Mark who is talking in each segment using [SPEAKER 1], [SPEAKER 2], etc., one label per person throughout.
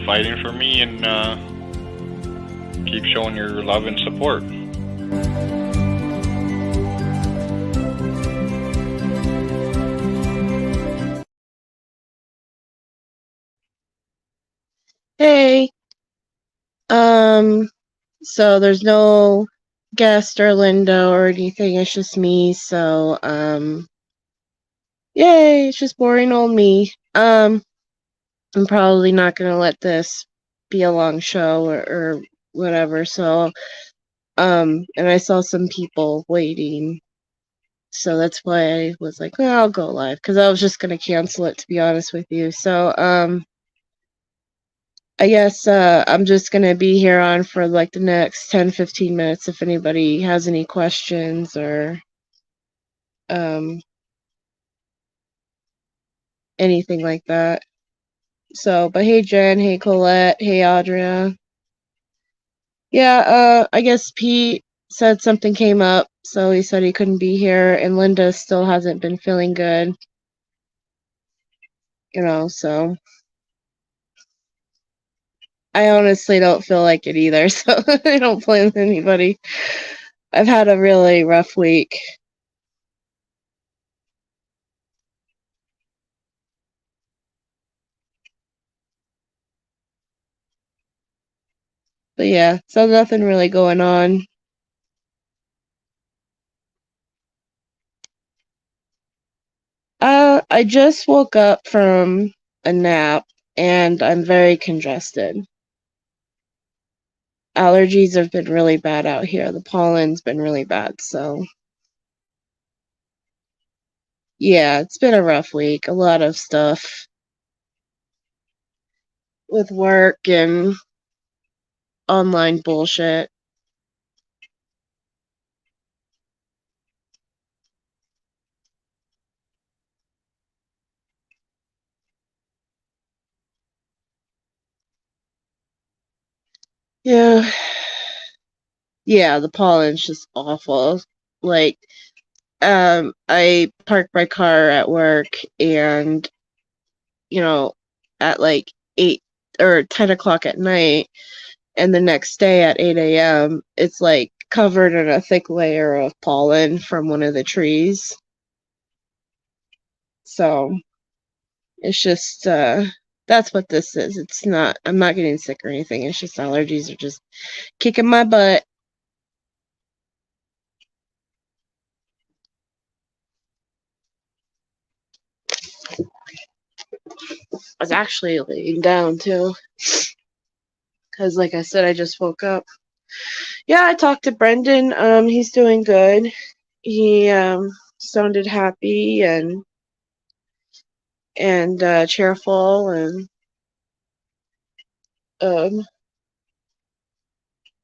[SPEAKER 1] fighting for me and keep showing your love and support.
[SPEAKER 2] Hey, so there's no guest or Linda or anything, it's just me, so, yay, it's just boring old me. I'm probably not gonna let this be a long show or whatever, so, and I saw some people waiting, so that's why I was like, well, I'll go live, because I was just gonna cancel it, to be honest with you, so, I guess I'm just going to be here on for like the next 10-15 minutes if anybody has any questions or anything like that. So, but hey Jen, hey Colette, hey Audra. Yeah, I guess Pete said something came up, so he said he couldn't be here, and Linda still hasn't been feeling good. So I honestly don't feel like it either, so I don't blame anybody. I've had a really rough week. But yeah, so nothing really going on. I just woke up from a nap and I'm very congested. Allergies have been really bad out here. The pollen's been really bad, so yeah, it's been a rough week. A lot of stuff with work and online bullshit. Yeah. Yeah, the pollen's just awful. Like, I parked my car at work and, at like 8 or 10 o'clock at night, and the next day at 8 a.m., it's like covered in a thick layer of pollen from one of the trees. So it's just, that's what this is. I'm not getting sick or anything. It's just allergies are just kicking my butt. I was actually laying down too, because like I said, I just woke up. Yeah, I talked to Brendan. He's doing good. He sounded happy and cheerful, and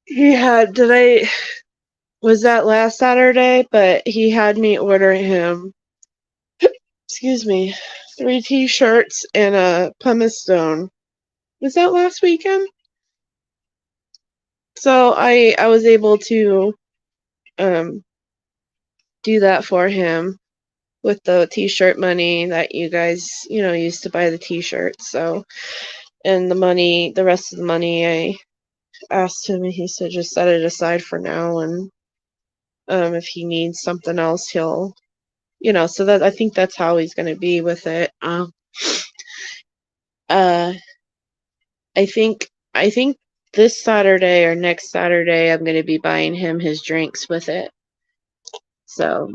[SPEAKER 2] he had was that last Saturday, but he had me order him, excuse me, 3 t-shirts and a pumice stone. Was that last weekend? So I was able to do that for him with the t-shirt money that you guys, used to buy the t-shirts. So, and the rest of the money, I asked him, and he said just set it aside for now, and if he needs something else, he'll, so that I think that's how he's going to be with it. I think this Saturday or next Saturday I'm going to be buying him his drinks with it. So,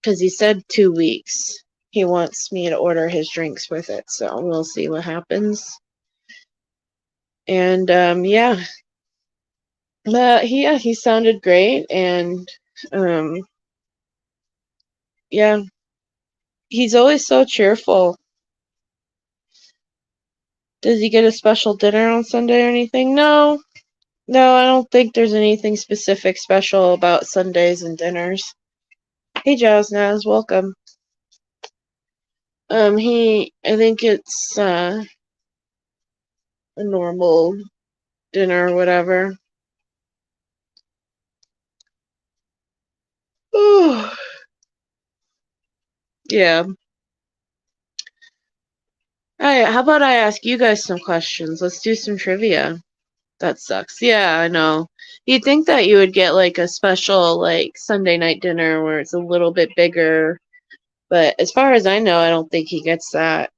[SPEAKER 2] because he said 2 weeks. He wants me to order his drinks with it, so we'll see what happens. And yeah. But he sounded great, and yeah. He's always so cheerful. Does he get a special dinner on Sunday or anything? No. No, I don't think there's anything specific special about Sundays and dinners. Hey, Jaznaz, welcome. I think it's a normal dinner or whatever. Ooh. Yeah. Alright, how about I ask you guys some questions? Let's do some trivia. That sucks. Yeah, I know. You'd think that you would get like a special like Sunday night dinner where it's a little bit bigger, but as far as I know, I don't think he gets that.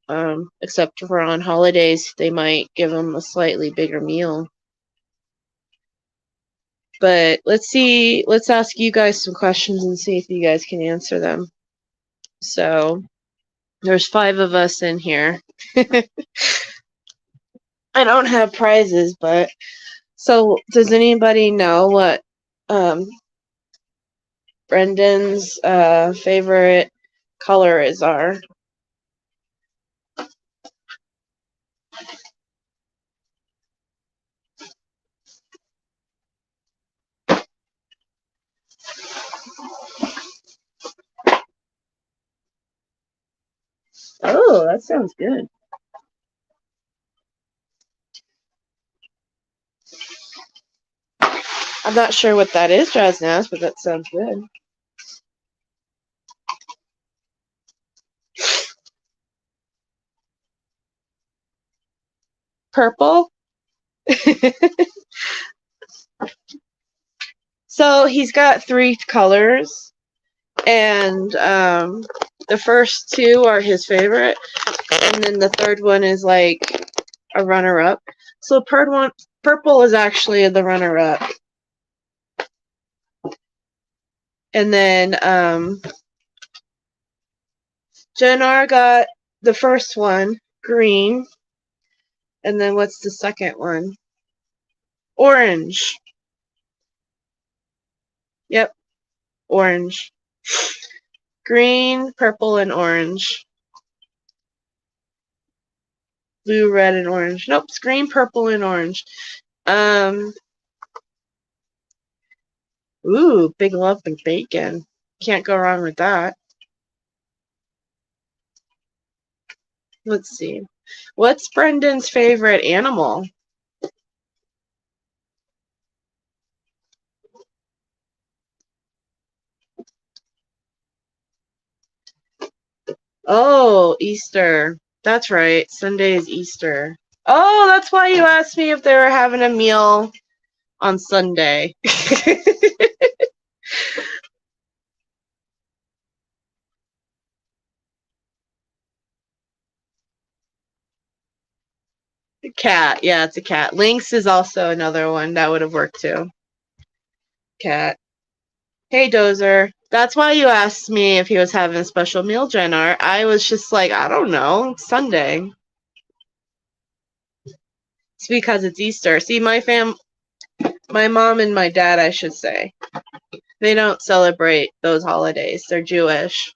[SPEAKER 2] Except for on holidays, they might give him a slightly bigger meal. But let's ask you guys some questions and see if you guys can answer them. So, there's 5 of us in here. I don't have prizes, but so does anybody know what Brendan's favorite colors are? Oh, that sounds good. I'm not sure what that is, Jasnaz, but that sounds good. Purple? So he's got 3 colors, and the first 2 are his favorite, and then the third one is like a runner-up. So purple is actually the runner-up. And then Jenar got the first one, green. And then what's the second one? Orange. Yep, orange. Green, purple, and orange. Blue, red, and orange. Nope, it's green, purple, and orange. Ooh, big love and bacon. Can't go wrong with that. Let's see. What's Brendan's favorite animal? Oh, Easter. That's right. Sunday is Easter. Oh, that's why you asked me if they were having a meal on Sunday. Cat. Yeah, it's a cat. Lynx is also another one that would have worked too. Cat. Hey, Dozer. That's why you asked me if he was having a special meal, Jenar. I was just like, I don't know. It's Sunday. It's because it's Easter. See, my mom and my dad, I should say, they don't celebrate those holidays. They're Jewish.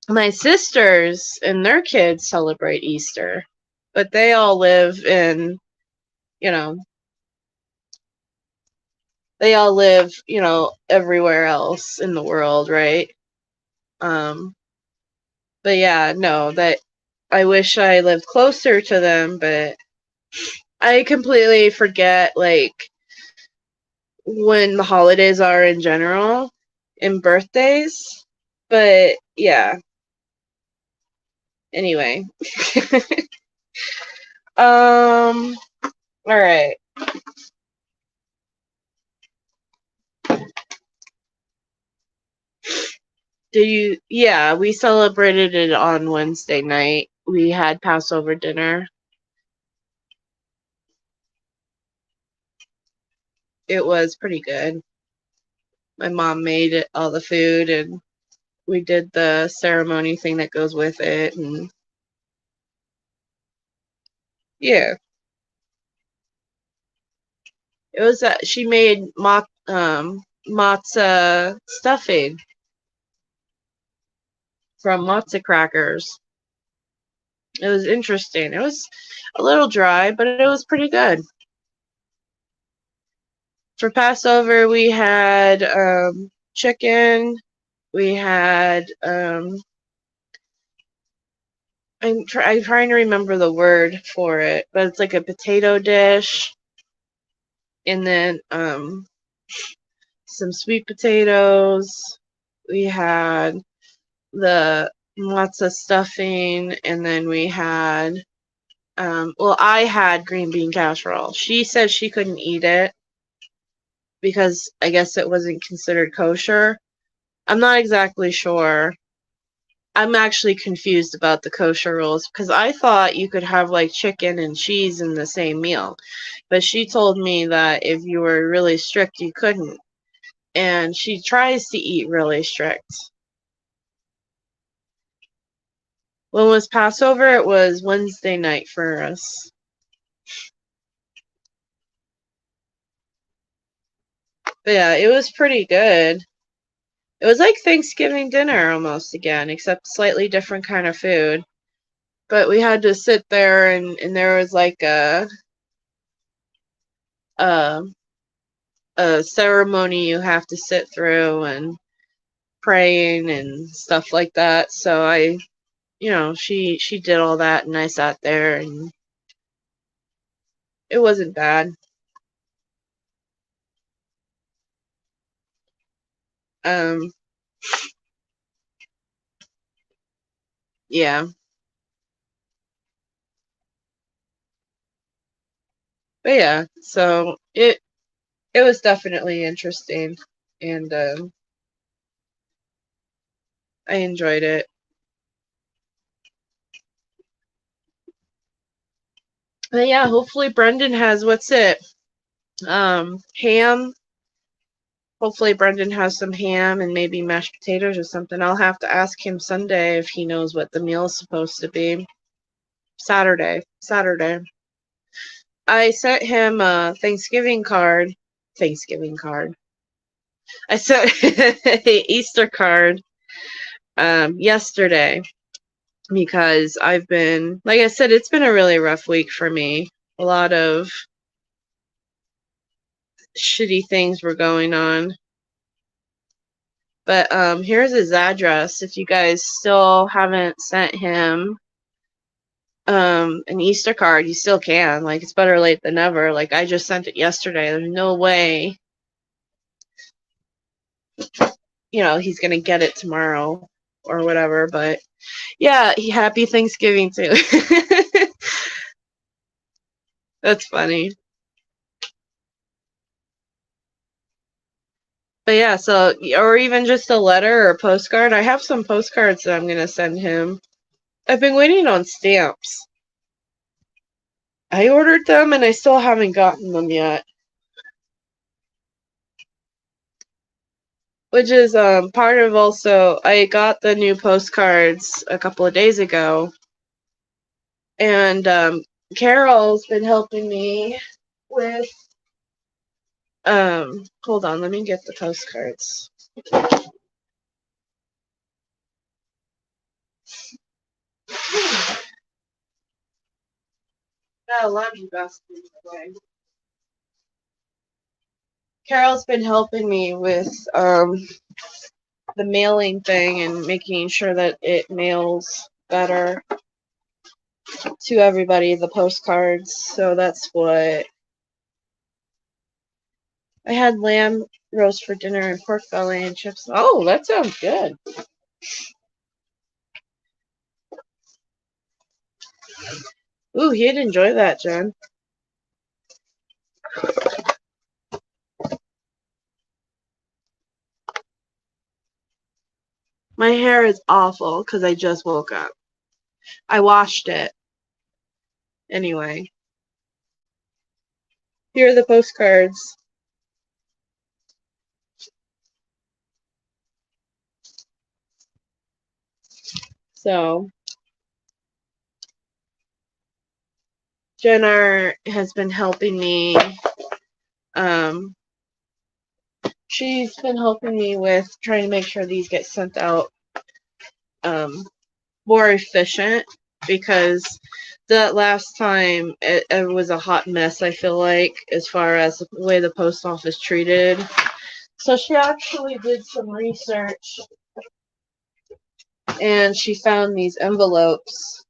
[SPEAKER 2] My sisters and their kids celebrate Easter, but they all live in, they all live, everywhere else in the world, right? But yeah, no, that I wish I lived closer to them, but I completely forget, like, when the holidays are in general and birthdays. But yeah. Anyway. All right. Yeah, we celebrated it on Wednesday night. We had Passover dinner. It was pretty good. My mom made all the food, and we did the ceremony thing that goes with it, and yeah. It was she made matzah stuffing from matzah crackers. It was interesting. It was a little dry, but it was pretty good. For Passover, we had chicken. We had I'm trying to remember the word for it, but it's like a potato dish, and then some sweet potatoes. We had the lots of stuffing, and then we had, well, I had green bean casserole. She said she couldn't eat it because I guess it wasn't considered kosher. I'm not exactly sure. I'm actually confused about the kosher rules because I thought you could have like chicken and cheese in the same meal. But she told me that if you were really strict, you couldn't. And she tries to eat really strict. When was Passover? It was Wednesday night for us. But yeah, it was pretty good. It was like Thanksgiving dinner almost again, except slightly different kind of food. But we had to sit there and there was like a ceremony you have to sit through and praying and stuff like that. So she did all that and I sat there and it wasn't bad. Yeah. But yeah, so it was definitely interesting and I enjoyed it. But yeah, hopefully Brendan has ham. Hopefully Brendan has some ham and maybe mashed potatoes or something. I'll have to ask him Sunday if he knows what the meal is supposed to be. Saturday. I sent him a Thanksgiving card. I sent a Easter card yesterday because I've been, like I said, it's been a really rough week for me. A lot of shitty things were going on. But here's his address. If you guys still haven't sent him an Easter card, you still can. Like, it's better late than never. Like, I just sent it yesterday. There's no way, he's gonna get it tomorrow or whatever. But yeah, happy Thanksgiving too. That's funny. But yeah, so, or even just a letter or a postcard. I have some postcards that I'm gonna send him. I've been waiting on stamps. I ordered them and I still haven't gotten them yet. Which is part of also, I got the new postcards a couple of days ago. And Carol's been helping me with, hold on, let me get the postcards. Got a laundry basket in the way. Carol's been helping me with the mailing thing and making sure that it mails better to everybody, the postcards. So that's what I had: lamb roast for dinner and pork belly and chips. Oh, that sounds good. Ooh, he'd enjoy that, Jen. My hair is awful because I just woke up. I washed it. Anyway. Here are the postcards. So, Jenna has been helping me. She's been helping me with trying to make sure these get sent out more efficient, because that last time it was a hot mess, I feel like, as far as the way the post office treated. So she actually did some research and she found these envelopes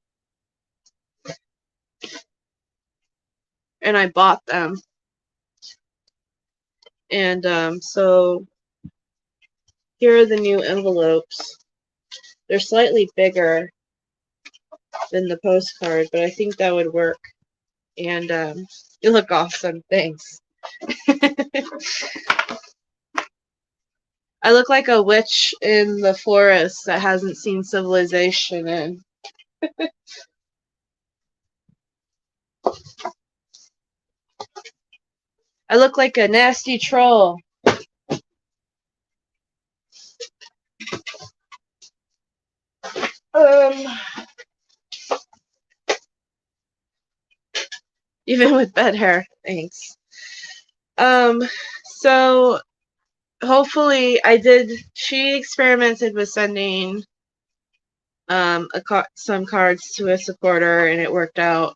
[SPEAKER 2] and I bought them. And so here are the new envelopes. They're slightly bigger than the postcard, but I think that would work. And you look awesome. Thanks. I look like a witch in the forest that hasn't seen civilization in. I look like a nasty troll. Even with bed hair. Thanks. So hopefully she experimented with sending some cards to a supporter, and it worked out.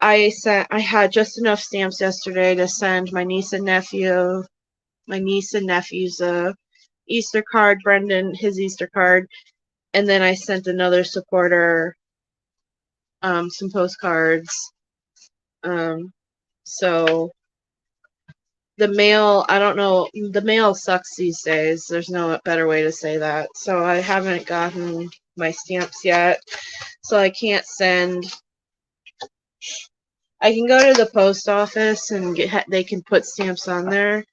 [SPEAKER 2] I had just enough stamps yesterday to send my niece and nephew's Easter card, Brendan his Easter card, and then I sent another supporter some postcards. So the mail, I don't know, the mail sucks these days. There's no better way to say that. So I haven't gotten my stamps yet, so I can't send. I can go to the post office and they can put stamps on there.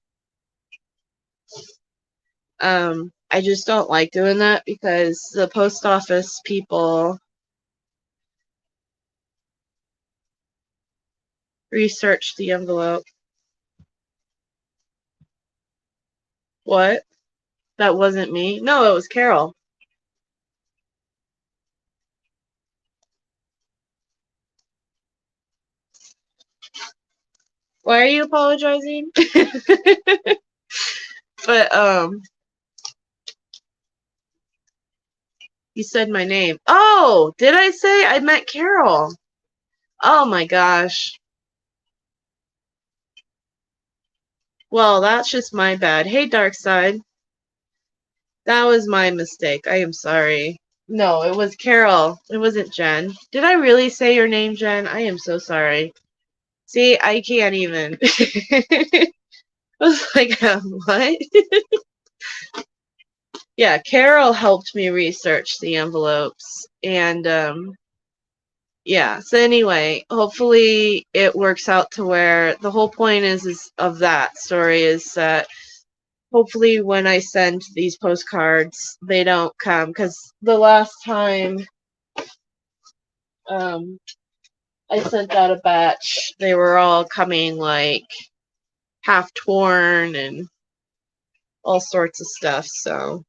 [SPEAKER 2] I just don't like doing that because the post office people research the envelope. What? That wasn't me? No, it was Carol. Why are you apologizing? But, you said my name. Oh, did I say I met Carol? Oh my gosh. Well, that's just my bad. Hey, Dark Side. That was my mistake. I am sorry. No, it was Carol. It wasn't Jen. Did I really say your name, Jen? I am so sorry. See, I can't even. I was like, what? Yeah, Carol helped me research the envelopes. And, yeah, so anyway, hopefully it works out to where the whole point is of that story is that hopefully when I send these postcards, they don't come. Because the last time I sent out a batch, they were all coming like half torn and all sorts of stuff. So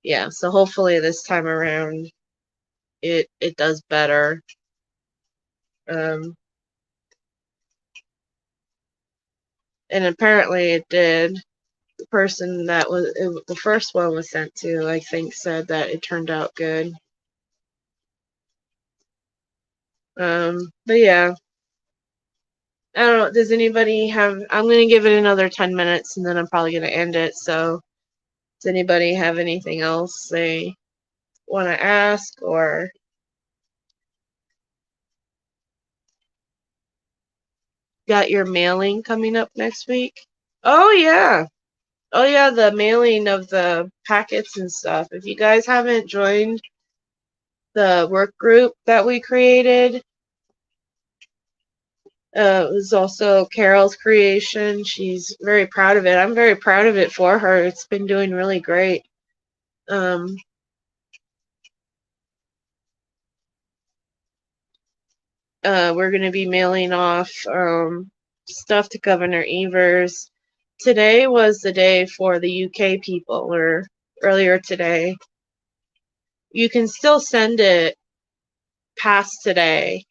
[SPEAKER 2] yeah, so hopefully this time around it does better. And apparently it did. The person that the first one was sent to, I think, said that it turned out good. But yeah, I don't know. Does anybody have? I'm gonna give it another 10 minutes, and then I'm probably gonna end it. So, does anybody have anything else they want to ask or? Got your mailing coming up next week? Oh yeah. Oh yeah, the mailing of the packets and stuff. If you guys haven't joined the work group that we created, it was also Carol's creation. She's very proud of it. I'm very proud of it for her. It's been doing really great. We're going to be mailing off stuff to Governor Evers. Today was the day for the UK people, or earlier today. You can still send it past today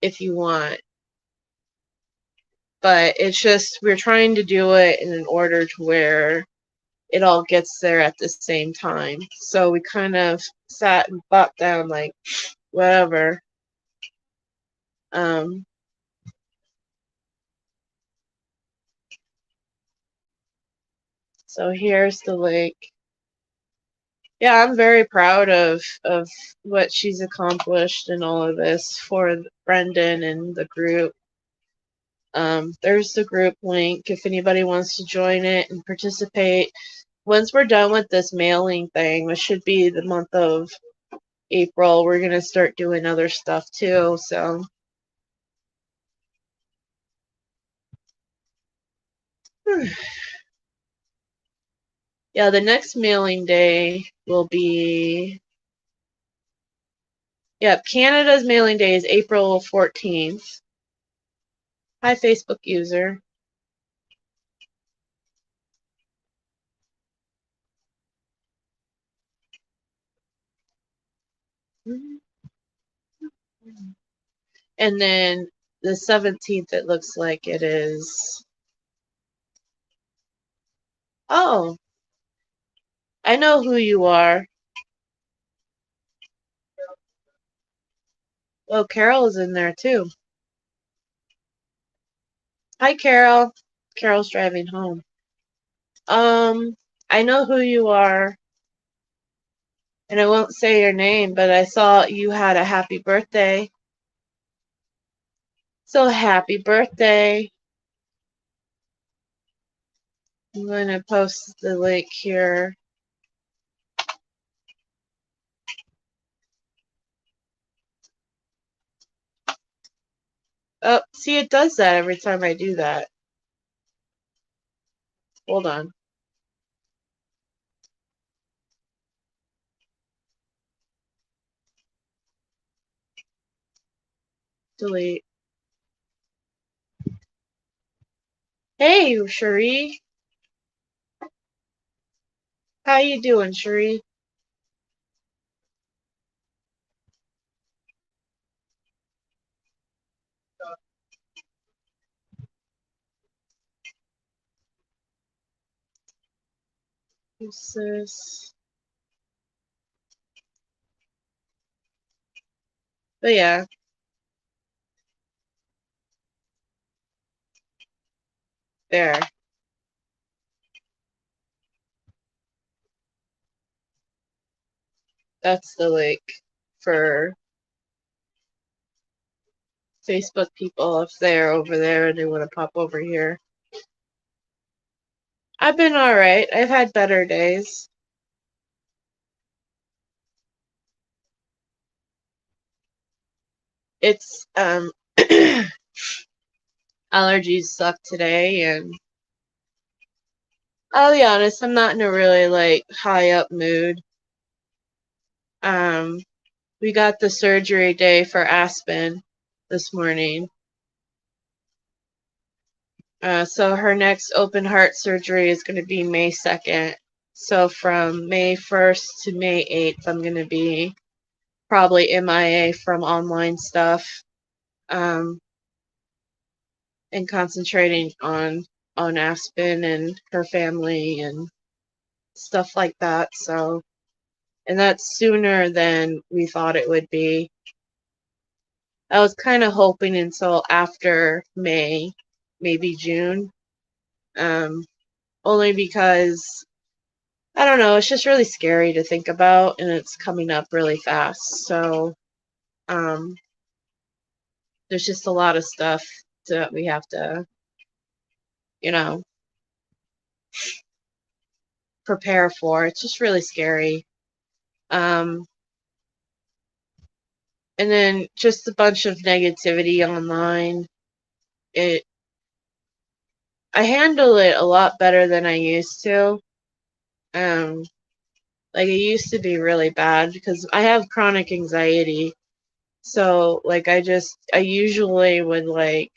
[SPEAKER 2] if you want. But it's just, we're trying to do it in an order to where it all gets there at the same time. So we kind of sat and thought down, like, whatever. So here's the link. Yeah, I'm very proud of what she's accomplished in all of this for Brendan and the group. There's the group link if anybody wants to join it and participate. once we're done with this mailing thing, which should be the month of April, we're gonna start doing other stuff too. So yeah, the next mailing day will be, yep, Canada's mailing day is April 14th. Hi, Facebook user. And then the 17th, it looks like it is. Oh, I know who you are. Oh, Carol is in there too. Hi, Carol. Carol's driving home. I know who you are, and I won't say your name, but I saw you had a happy birthday. So happy birthday. I'm going to post the link here. Oh, see, it does that every time I do that. Hold on. Delete. Hey, Cherie. How you doing, Cherie? Who's this? But yeah. There. That's the link for Facebook people if they're over there and they want to pop over here. I've been alright. I've had better days. It's allergies suck today, and I'll be honest, I'm not in a really like high up mood. We got the surgery day for Aspen this morning. So her next open heart surgery is going to be May 2nd. So from May 1st to May 8th, I'm going to be probably MIA from online stuff, and concentrating on Aspen and her family and stuff like that. So, and that's sooner than we thought it would be. I was kind of hoping until after May, maybe June, only because I don't know, it's just really scary to think about, and it's coming up really fast. So, there's just a lot of stuff that we have to, you know, prepare for. It's just really scary. And then just a bunch of negativity online. I handle it a lot better than I used to. Like it used to be really bad because I have chronic anxiety. So like I usually would like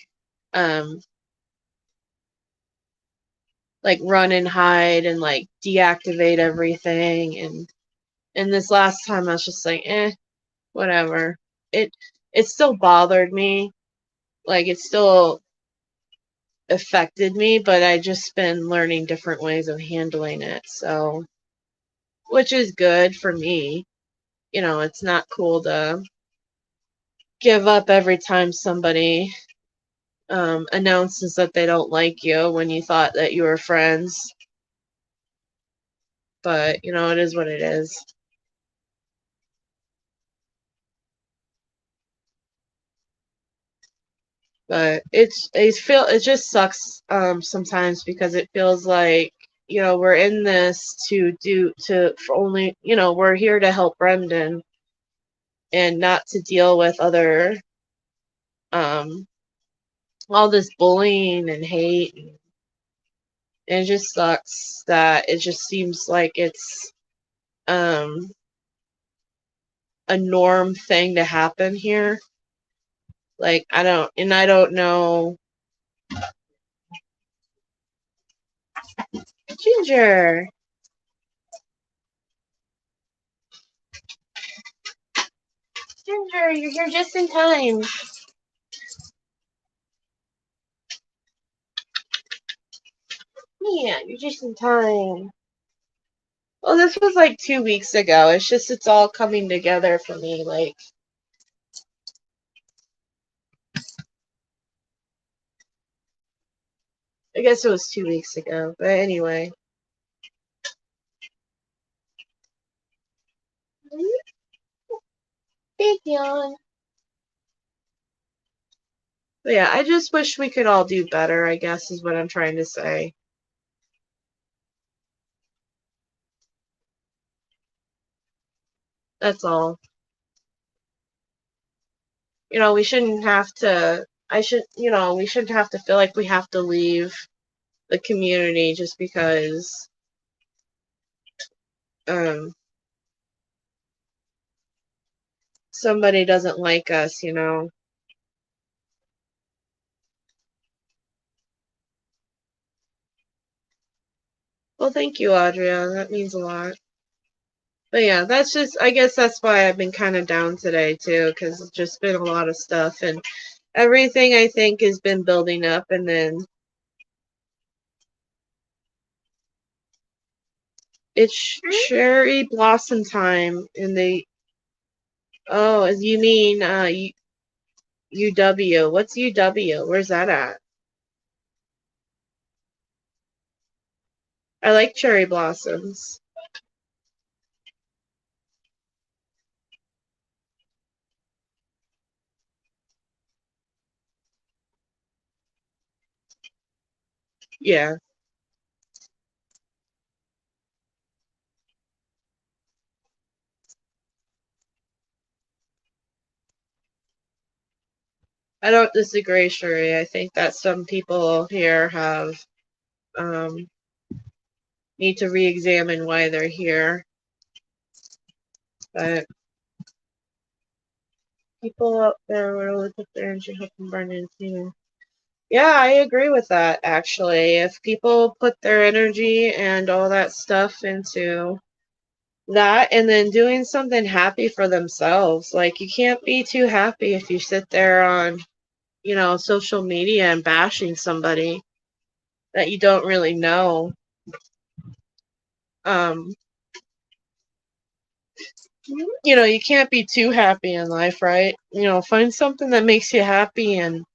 [SPEAKER 2] run and hide and like deactivate everything, and this last time I was just like, whatever. It still bothered me. Like it still affected me, but I just been learning different ways of handling it. So, which is good for me. You know, it's not cool to give up every time somebody announces that they don't like you when you thought that you were friends. But, you know, it is what it is. But it just sucks sometimes because it feels like we're in this for only, we're here to help Brendan and not to deal with other, all this bullying and hate. And it just sucks that it just seems like it's, a norm thing to happen here. Like, I don't know. Ginger. Ginger, you're here just in time. Yeah, you're just in time. Well, this was like 2 weeks ago. It's all coming together for me. Like, I guess it was 2 weeks ago. But anyway. Big yawn. But yeah, I just wish we could all do better, I guess, is what I'm trying to say. That's all. We shouldn't have to, we shouldn't have to feel like we have to leave the community just because, somebody doesn't like us, Well, thank you, Audria. That means a lot. But yeah, I guess that's why I've been kind of down today, too, because it's just been a lot of stuff, and everything I think has been building up, and then it's cherry blossom time, and oh, you mean, UW. What's UW? Where's that at? I like cherry blossoms. Yeah. I don't disagree, Shuri. I think that some people here have, need to re-examine why they're here. But people out there will really put their energy helping Brendan too. Yeah, I agree with that, actually. If people put their energy and all that stuff into that and then doing something happy for themselves, like, you can't be too happy if you sit there on, social media and bashing somebody that you don't really know. You can't be too happy in life, right? Find something that makes you happy and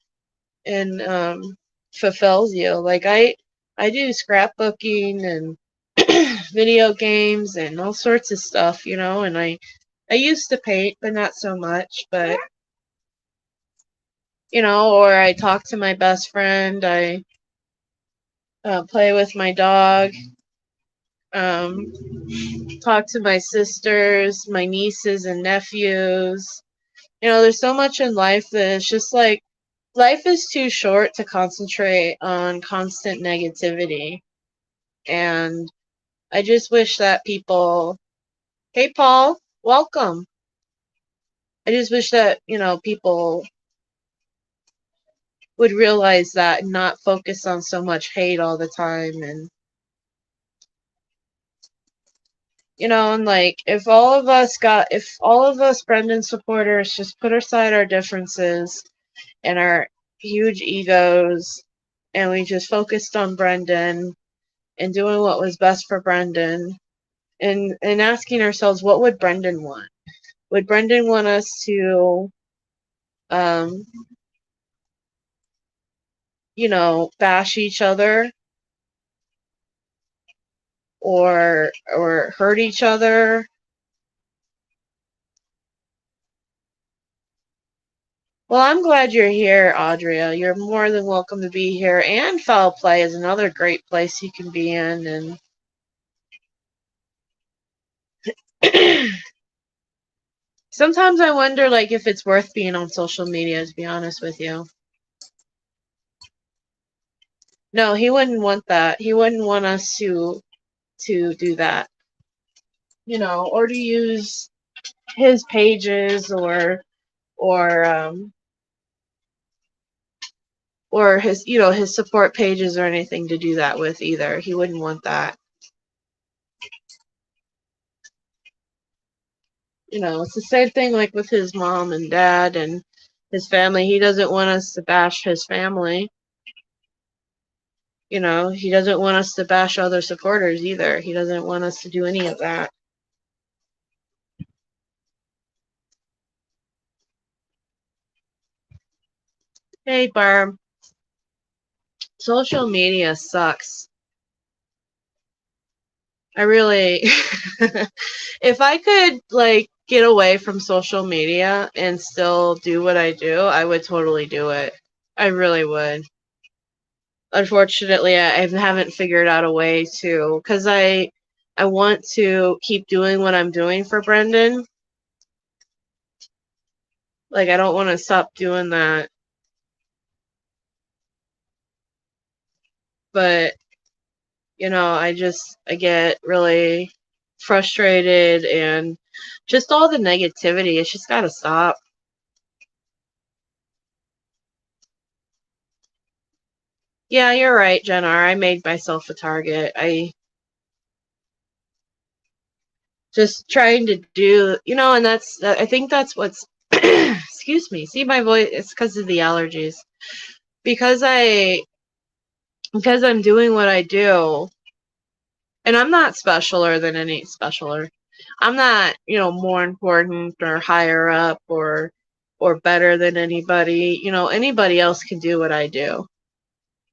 [SPEAKER 2] fulfills you. Like, I do scrapbooking and video games and all sorts of stuff, and I used to paint, but not so much. But or I talk to my best friend, I play with my dog, talk to my sisters, my nieces and nephews. There's so much in life that it's just like, life is too short to concentrate on constant negativity. And I just wish that people, hey Paul, welcome. I just wish that, people would realize that and not focus on so much hate all the time. And, and like, if all of us Brendan supporters just put aside our differences and our huge egos, and we just focused on Brendan and doing what was best for Brendan, and asking ourselves, what would Brendan want? Would Brendan want us to, bash each other or hurt each other? Well, I'm glad you're here, Audria. You're more than welcome to be here. And Foul Play is another great place you can be in. And sometimes I wonder, like, if it's worth being on social media, to be honest with you. No, he wouldn't want that. He wouldn't want us to do that. You know, or to use his pages or his, you know, his support pages or anything to do that with either. He wouldn't want that. You know, it's the same thing like with his mom and dad and his family. He doesn't want us to bash his family. You know, he doesn't want us to bash other supporters either. He doesn't want us to do any of that. Hey, Barb. Social media sucks. I really, if I could, like, get away from social media and still do what I do, I would totally do it. I really would. Unfortunately, I haven't figured out a way to, because I want to keep doing what I'm doing for Brendan. Like, I don't want to stop doing that. But, you know, I get really frustrated and just all the negativity. It's just got to stop. Yeah, you're right, Jen R. I made myself a target. I just trying to do, you know, and I think that's what's, excuse me, see my voice, it's because of the allergies. Because I'm doing what I do, and I'm not specialer than any specialer. I'm not, you know, more important or higher up or better than anybody. You know, anybody else can do what I do.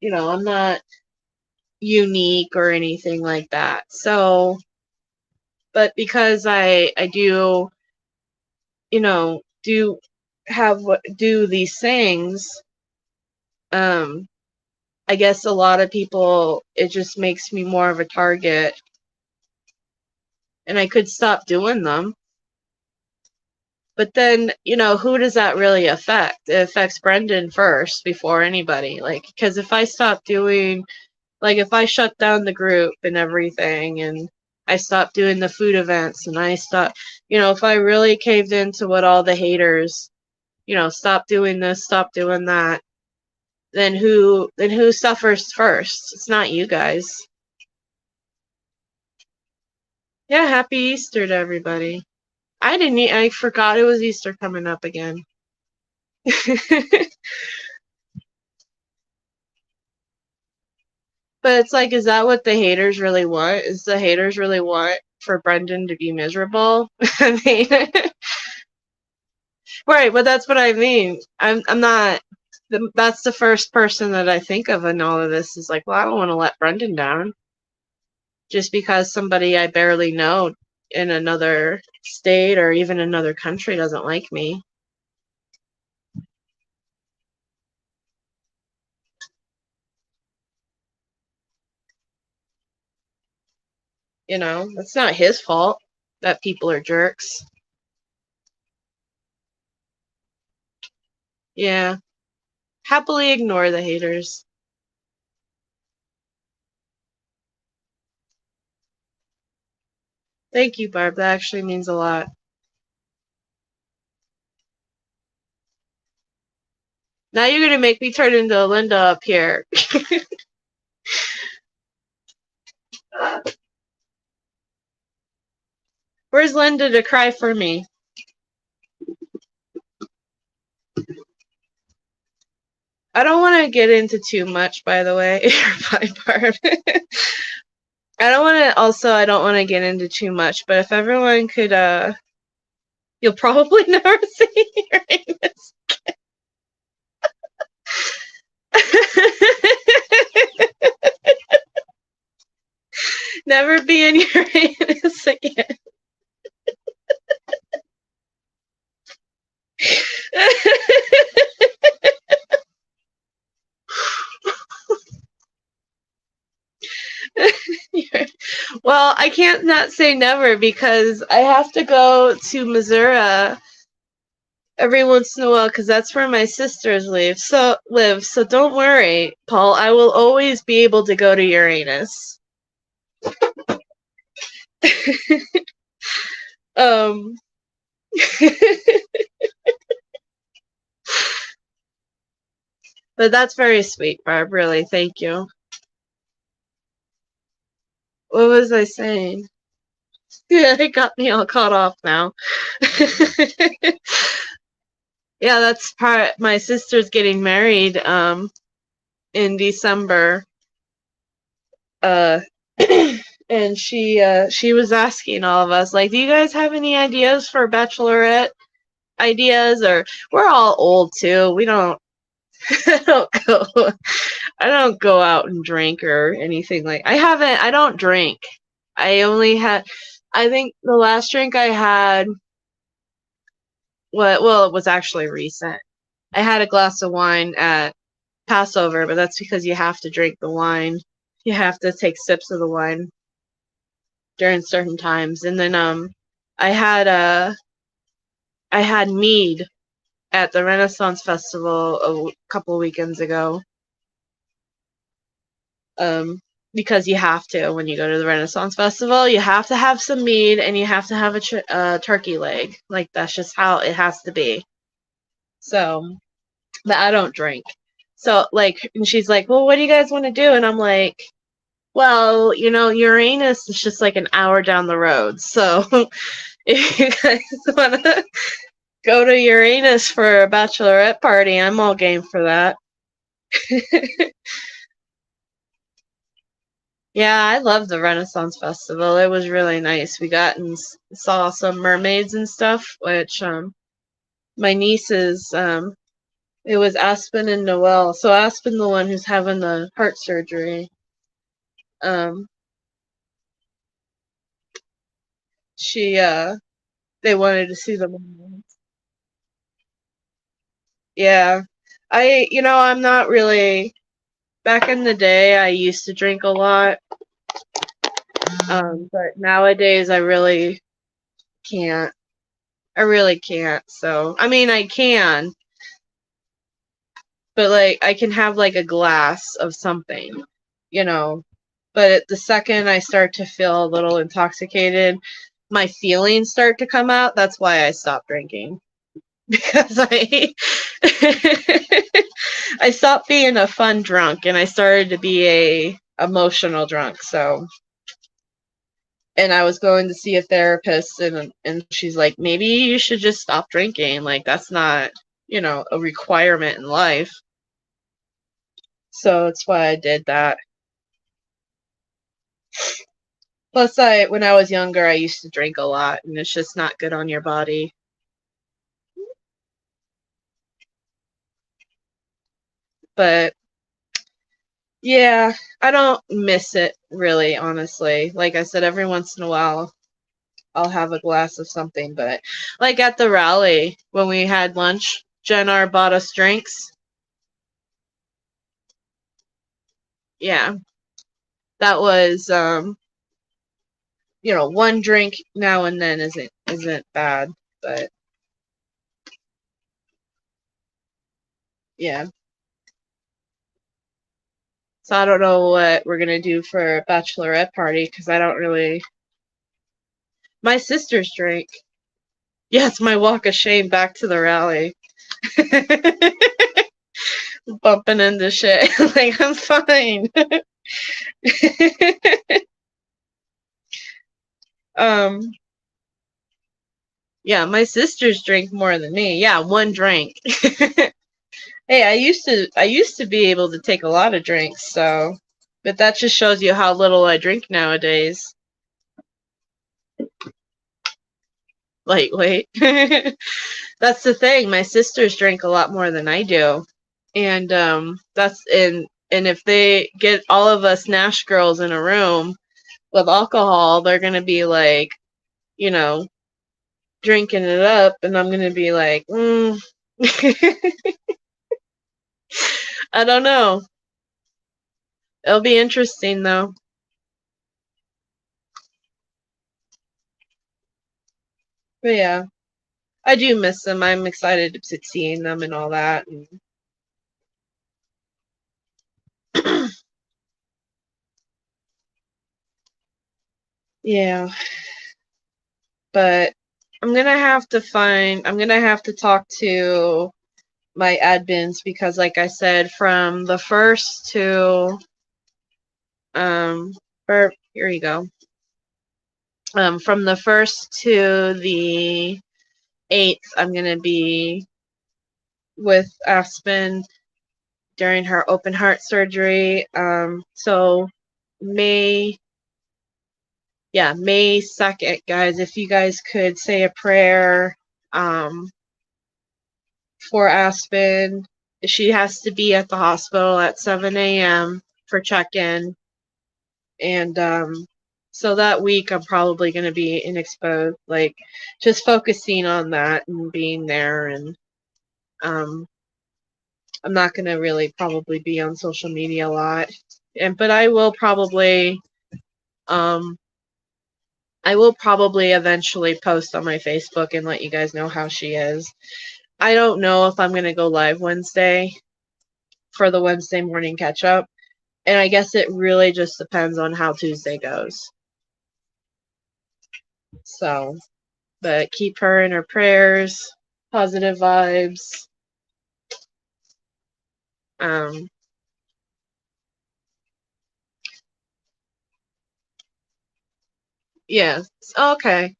[SPEAKER 2] You know, I'm not unique or anything like that. So, but because I do, you know, do these things, I guess a lot of people, it just makes me more of a target. And I could stop doing them. But then, you know, who does that really affect? It affects Brendan first before anybody. Like, because if I stop doing, like, if I shut down the group and everything, and I stop doing the food events, and I stop, you know, if I really caved into what all the haters, you know, stop doing this, stop doing that, then who suffers first? It's not you guys. Yeah, happy Easter to everybody. I forgot it was Easter coming up again. But it's like, is that what the haters really want? Is the haters really want for Brendan to be miserable? I mean, right, but that's what I mean. I'm not, that's the first person that I think of in all of this is like, well, I don't want to let Brendan down. Just because somebody I barely know in another state or even another country doesn't like me. You know, it's not his fault that people are jerks. Yeah. Happily ignore the haters. Thank you, Barb. That actually means a lot. Now you're going to make me turn into Linda up here. Where's Linda to cry for me? I don't want to get into too much, by the way. Bye, Barb. I don't want to get into too much, but if everyone could, you'll probably never see Uranus. Never be in Uranus again. Well, I can't not say never because I have to go to Missouri every once in a while because that's where my sisters live. So don't worry, Paul. I will always be able to go to Uranus. um, but that's very sweet, Barb. Really, thank you. What was I saying? Yeah, it got me all caught off now. Yeah, that's part. My sister's getting married in December. And she was asking all of us, like, do you guys have any ideas for bachelorette ideas? Or we're all old too. We don't I don't go out and drink or anything like. I don't drink. I think the last drink I had, well, it was actually recent. I had a glass of wine at Passover, but that's because you have to drink the wine. You have to take sips of the wine during certain times. And then I had I had mead at the Renaissance Festival a couple of weekends ago. Because you have to when you go to the Renaissance Festival, you have to have some mead and you have to have a turkey leg. Like that's just how it has to be. So, but I don't drink. So like, and she's like, "Well, what do you guys want to do?" And I'm like, "Well, you know, Uranus is just like an hour down the road. So, if you guys want to go to Uranus for a bachelorette party, I'm all game for that." Yeah, I love the Renaissance Festival. It was really nice. We got and saw some mermaids and stuff, which my nieces it was Aspen and Noelle. So Aspen, the one who's having the heart surgery, um she they wanted to see the mermaids. Yeah. I'm not really back in the day I used to drink a lot. But nowadays I really can't. I really can't. So, I mean, I can, but like I can have like a glass of something, you know. But the second I start to feel a little intoxicated, my feelings start to come out. That's why I stopped drinking because I I stopped being a fun drunk and I started to be a emotional drunk. So, and I was going to see a therapist and she's like, maybe you should just stop drinking. Like that's not, a requirement in life. So that's why I did that. Plus, when I was younger, I used to drink a lot, and it's just not good on your body. But yeah, I don't miss it really, honestly. Like I said, every once in a while, I'll have a glass of something. But like at the rally when we had lunch, Jen R bought us drinks. Yeah, that was one drink now and then isn't bad, but yeah. So I don't know what we're gonna do for a bachelorette party because I don't really. My sister's drink. Yeah, it's my walk of shame back to the rally. Bumping into shit. Like I'm fine. um. Yeah, my sisters drink more than me. Yeah, one drink. Hey, I used to be able to take a lot of drinks, so but that just shows you how little I drink nowadays. Lightweight. That's the thing. My sisters drink a lot more than I do. And and if they get all of us Nash girls in a room with alcohol, they're gonna be like, you know, drinking it up and I'm gonna be like, I don't know. It'll be interesting though. But yeah, I do miss them. I'm excited to seeing them and all that. And yeah, but I'm gonna have to talk to my admins because, like I said, from the first to or here you go. From the 1st to the 8th, I'm gonna be with Aspen during her open heart surgery. So May 2nd, guys, if you guys could say a prayer for Aspen. She has to be at the hospital at 7 a.m. for check-in. And so that week I'm probably going to be indisposed, like just focusing on that and being there. And I'm not going to really probably be on social media a lot. But I will probably eventually post on my Facebook and let you guys know how she is. I don't know if I'm going to go live Wednesday for the Wednesday morning catch up. And I guess it really just depends on how Tuesday goes. So, but keep her in her prayers, positive vibes. Yeah. Okay.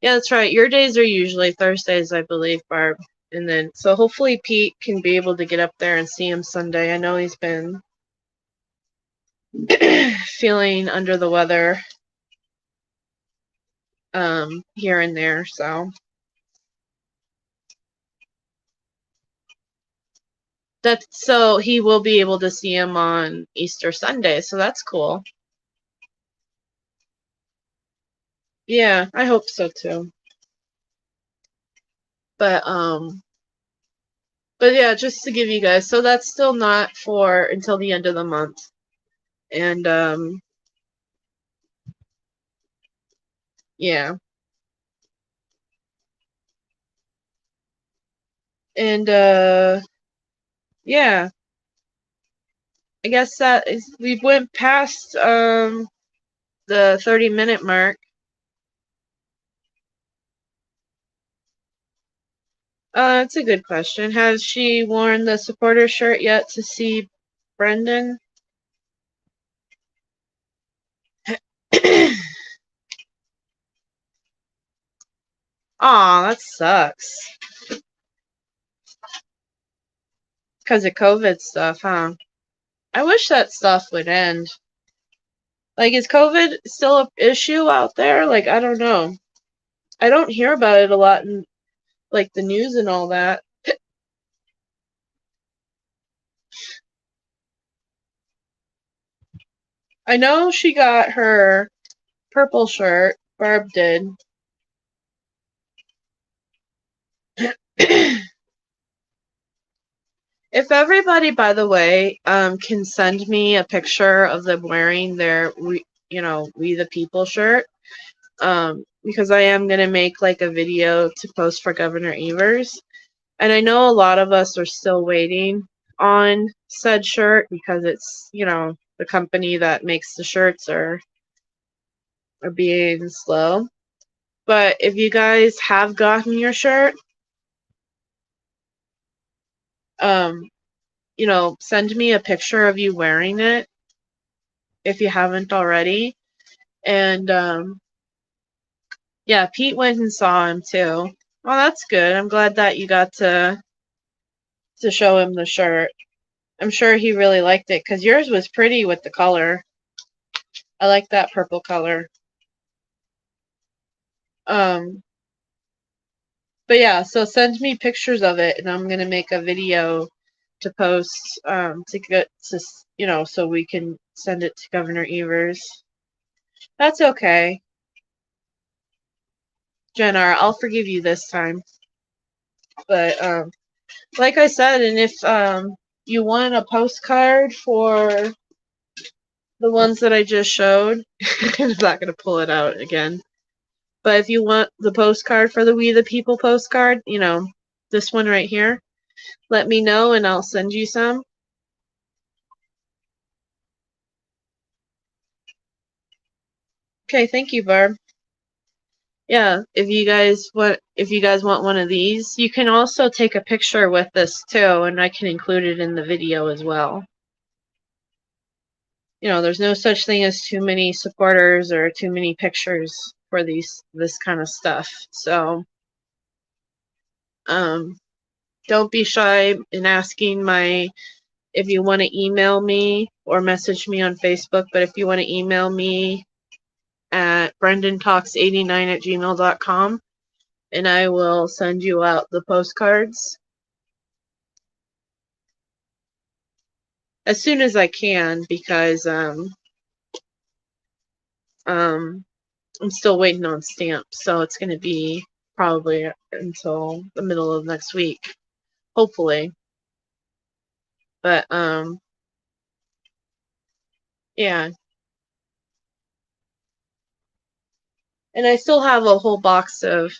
[SPEAKER 2] Yeah, that's right. Your days are usually Thursdays, I believe, Barb. And then, so hopefully Pete can be able to get up there and see him Sunday. I know he's been feeling under the weather here and there, so he will be able to see him on Easter Sunday, so that's cool. Yeah, I hope so too. But yeah, just to give you guys, so that's still not for until the end of the month. And yeah. And yeah. I guess that is, we went past the 30-minute mark. It's a good question. Has she worn the supporter shirt yet to see Brendan? Aw, that sucks. Because of COVID stuff, huh? I wish that stuff would end. Like, is COVID still an issue out there? Like, I don't know. I don't hear about it a lot in, like, the news and all that. I know she got her purple shirt. Barb did. If everybody, by the way, can send me a picture of them wearing their We the People shirt, because I am going to make like a video to post for Governor Evers. And I know a lot of us are still waiting on said shirt because it's, the company that makes the shirts are being slow. But if you guys have gotten your shirt, send me a picture of you wearing it if you haven't already. And yeah, Pete went and saw him too. Well, that's good. I'm glad that you got to show him the shirt. I'm sure he really liked it because yours was pretty with the color. I like that purple color. But yeah, so send me pictures of it, and I'm gonna make a video to post to get to so we can send it to Governor Evers. That's okay, Jenna. I'll forgive you this time. But like I said, and if you want a postcard for the ones that I just showed, I'm not gonna pull it out again. But if you want the postcard for the We the People postcard, you know, this one right here, let me know and I'll send you some. Okay, thank you, Barb. Yeah, if you guys want one of these, you can also take a picture with this too, and I can include it in the video as well. You know, there's no such thing as too many supporters or too many pictures for this kind of stuff. So don't be shy in asking if you want to email me or message me on Facebook, but if you want to email me at brendantalks89@gmail.com, and I will send you out the postcards as soon as I can, because I'm still waiting on stamps, so it's going to be probably until the middle of next week, hopefully. But yeah. And I still have a whole box of.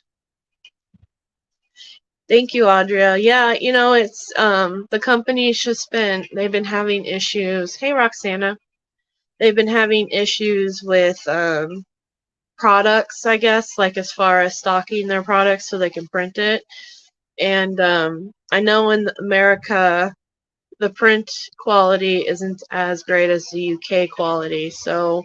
[SPEAKER 2] Thank you, Audria. Yeah, you know, it's the company's just they've been having issues. Hey, Roxana. They've been having issues with products, I guess, like as far as stocking their products so they can print it. And I know in America, the print quality isn't as great as the UK quality. So,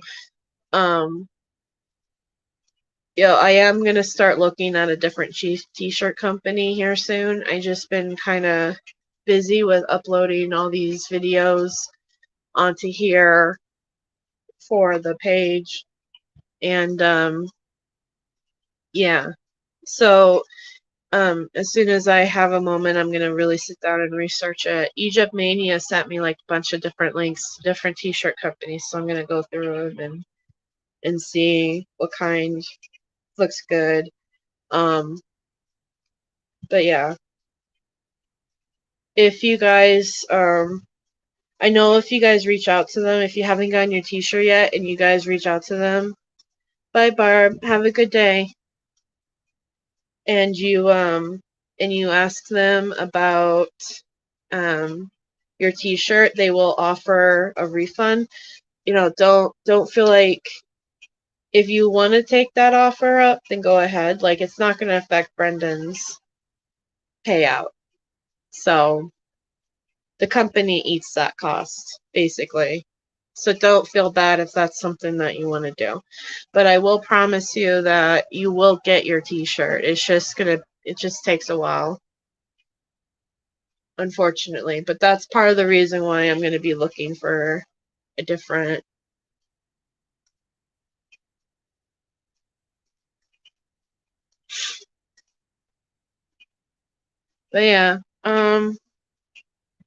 [SPEAKER 2] yeah, I am going to start looking at a different t-shirt company here soon. I just been kind of busy with uploading all these videos onto here for the page. And yeah, so as soon as I have a moment, I'm going to really sit down and research it. Egypt Mania sent me like a bunch of different links to different t-shirt companies, so I'm going to go through them and see what kind looks good. But yeah, if you guys I know if you guys reach out to them, if you haven't gotten your t-shirt yet and you guys reach out to them, bye Barb, have a good day. And you ask them about your t-shirt, they will offer a refund. You know, don't feel like, if you want to take that offer up, then go ahead. Like, it's not going to affect Brendan's payout. So the company eats that cost, basically. So don't feel bad if that's something that you want to do. But I will promise you that you will get your t-shirt. It just takes a while, unfortunately. But that's part of the reason why I'm going to be looking for a different. But yeah,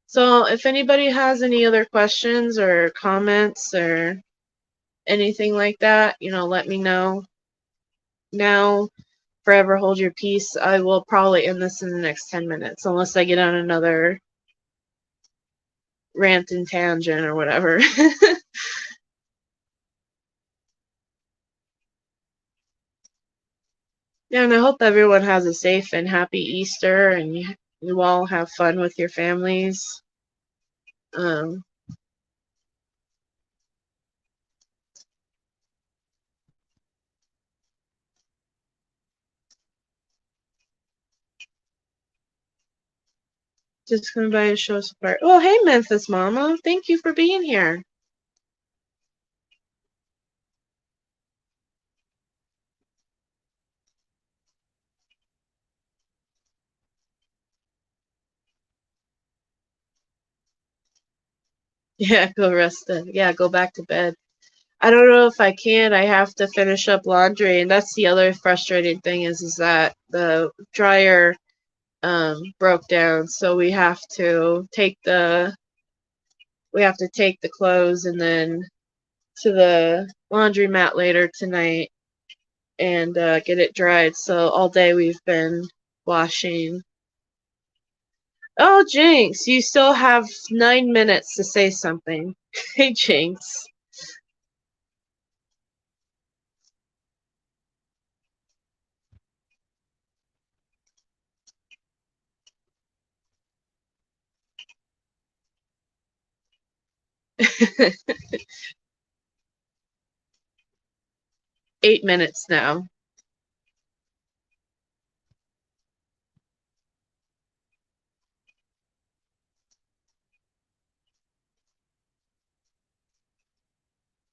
[SPEAKER 2] so if anybody has any other questions or comments or anything like that, you know, let me know. Now, forever hold your peace. I will probably end this in the next 10 minutes, unless I get on another rant and tangent or whatever. Yeah, and I hope everyone has a safe and happy Easter, and you all have fun with your families. Just come by and show support. Oh, hey, Memphis Mama. Thank you for being here. Yeah, go rest. Yeah, go back to bed. I don't know if I can. I have to finish up laundry, and that's the other frustrating thing is that the dryer broke down, so we have to take the clothes and then to the laundromat later tonight and get it dried. So all day we've been washing. Oh, Jinx, you still have 9 minutes to say something. Hey, Jinx. 8 minutes now.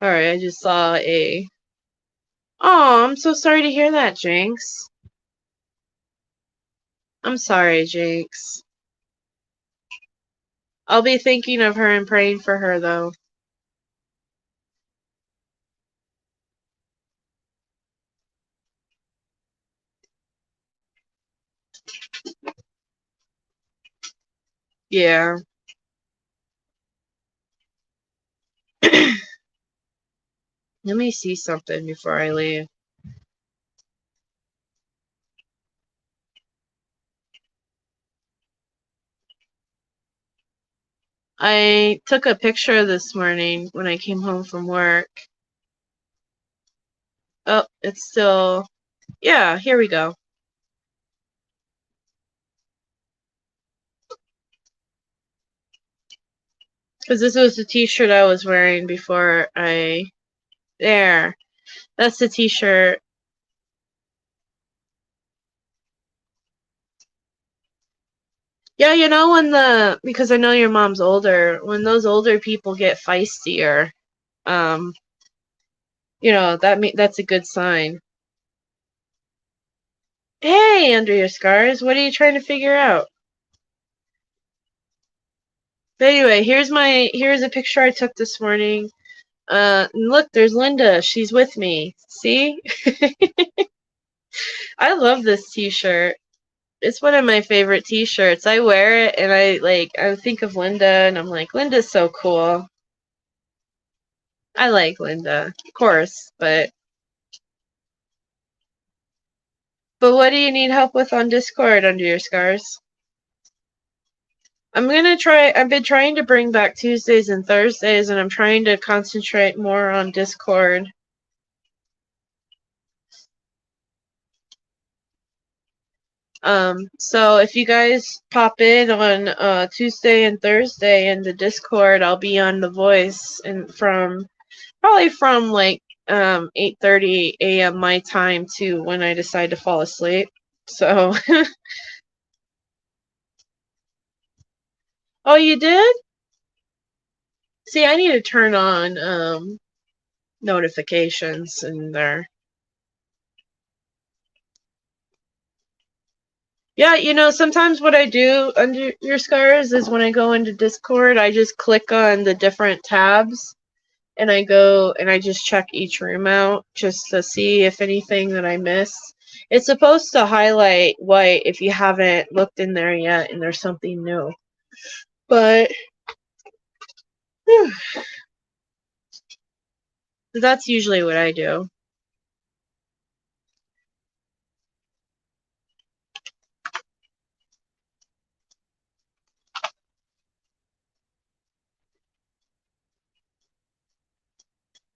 [SPEAKER 2] Alright, I just saw a... Oh, I'm so sorry to hear that, Jinx. I'm sorry, Jinx. I'll be thinking of her and praying for her, though. Yeah. Let me see something before I leave. I took a picture this morning when I came home from work. Oh, it's still... Yeah, here we go. Because this was the t-shirt I was wearing before I... There. That's the t-shirt. Yeah, you know when the... Because I know your mom's older. When those older people get feistier, you know, that's a good sign. Hey, under your scars, what are you trying to figure out? But anyway, here's a picture I took this morning. Look, there's Linda. She's with me. See? I love this t-shirt. It's one of my favorite t-shirts. I wear it and I think of Linda and I'm like, Linda's so cool. I like Linda, of course, but what do you need help with on Discord, under your scars? I've been trying to bring back Tuesdays and Thursdays, and I'm trying to concentrate more on Discord. So if you guys pop in on Tuesday and Thursday in the Discord, I'll be on The Voice and probably from like 8:30 a.m. my time to when I decide to fall asleep. So Oh, you did? See, I need to turn on notifications in there. Yeah, you know, sometimes what I do under your scars is when I go into Discord, I just click on the different tabs and I go and I just check each room out just to see if anything that I miss. It's supposed to highlight white if you haven't looked in there yet and there's something new. But that's usually what I do.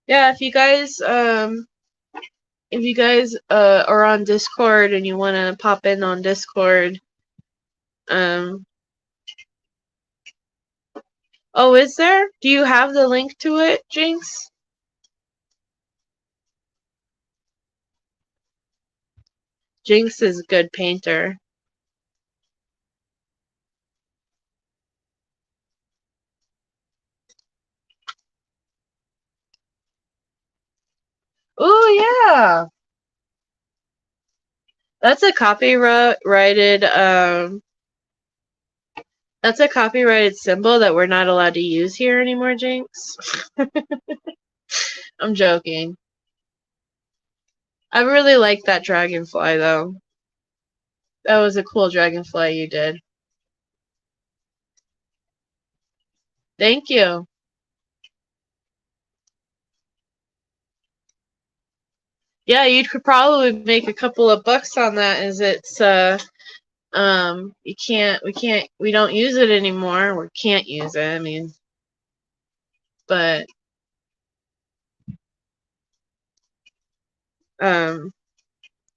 [SPEAKER 2] Yeah, if you guys are on Discord and you want to pop in on Discord, oh, is there? Do you have the link to it, Jinx? Jinx is a good painter. Oh yeah, that's a copyrighted that's a copyrighted symbol that we're not allowed to use here anymore, Jinx. I'm joking. I really like that dragonfly though. That was a cool dragonfly you did. Thank you. Yeah, you could probably make a couple of bucks on that, as it's we don't use it anymore. We can't use it, I mean, but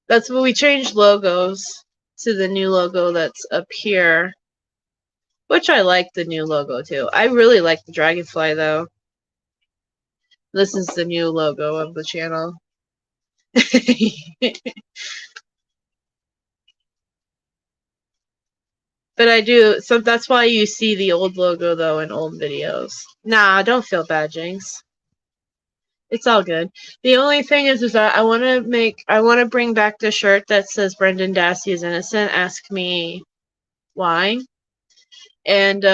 [SPEAKER 2] that's what we changed logos to the new logo that's up here, which I like the new logo too. I really like the dragonfly though. This is the new logo of the channel. But I do, so that's why you see the old logo though in old videos. Nah, don't feel bad, Jinx. It's all good. The only thing is that I want to bring back the shirt that says Brendan Dassey is innocent. Ask me why. And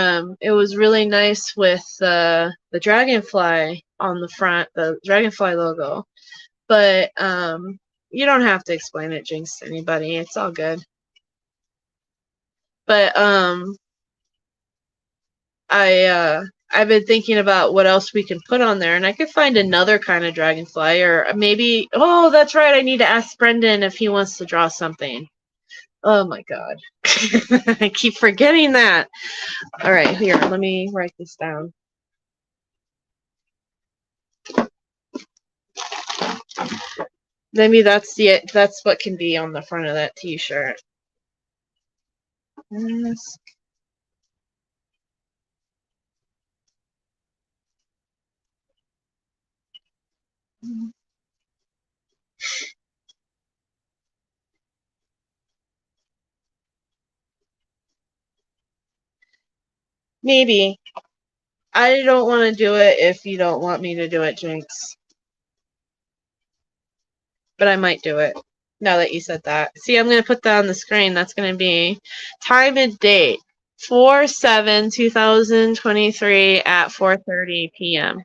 [SPEAKER 2] it was really nice with the dragonfly on the front, the dragonfly logo. But you don't have to explain it, Jinx, to anybody. It's all good. But I've been thinking about what else we can put on there, and I could find another kind of dragonfly, or maybe, oh, that's right, I need to ask Brendan if he wants to draw something. Oh my god. I keep forgetting that. All right, here, let me write this down. Maybe that's what can be on the front of that t-shirt. Maybe. I don't want to do it if you don't want me to do it, Jinx. But I might do it, now that you said that. See, I'm going to put that on the screen. That's going to be time and date. 4/7/2023 at 4:30 p.m.